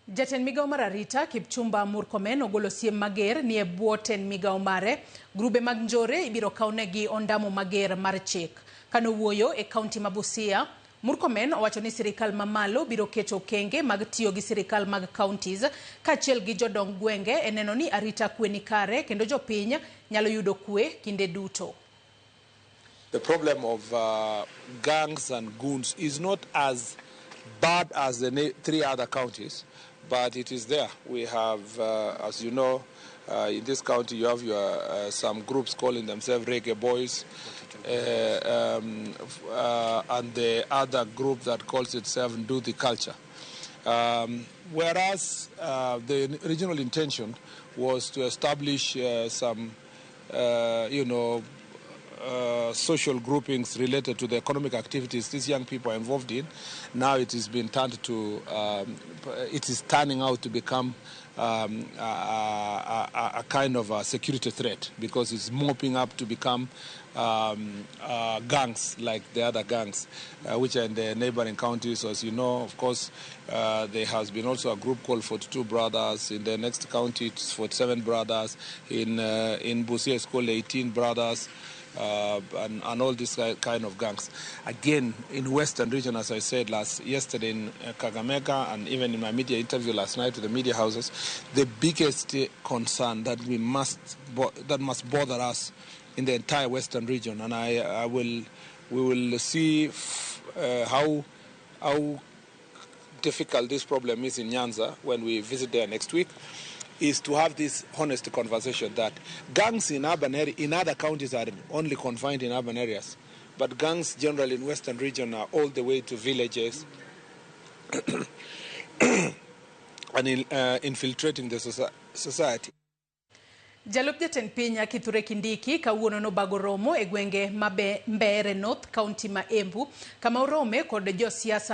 Jatend migao mar Arita Kipchumba Murkomen ogolo siem mager ni e bwo tend migao mare grube mag njore ibiro kawnegi ondamo mager mar chik. Kano wuoyo e kaunti ma Busia, Murkomen owacho ni sirikal mamalo biro keto kenge mag tiyo gi sirikal mag counties kaachiel gi jodong gwenge e neno ni arita kwe ni kare kendo jopiny nyalo yudo kwe kinde duto. The problem of gangs and goons is not as bad as the three other counties, but it is there. We have, as you know, in this county you have some groups calling themselves reggae boys, and the other group that calls itself do the culture. Whereas the original intention was to establish some, social groupings related to the economic activities these young people are involved in. Now it has been turned to, it is turning out to become a kind of a security threat, because it's mopping up to become gangs like the other gangs, which are in the neighboring counties. As you know, of course, there has been also a group called 42 Brothers. In the next county, it's 47 Brothers. In Busia, it's called 18 Brothers. And all these kind of gangs. Again, in Western region, as I said yesterday in Kakamega, and even in my media interview last night to the media houses, the biggest concern that must bother us in the entire Western region, and we will see how difficult this problem is in Nyanza when we visit there next week, is to have this honest conversation that gangs in other counties are only confined in urban areas, but gangs generally in Western region are all the way to villages and infiltrating the society. Jalup Jatend piny Kithure Kindiki kawuono nobago romo e gwenge Mbeere North County ma Embu kama orome kod josiasa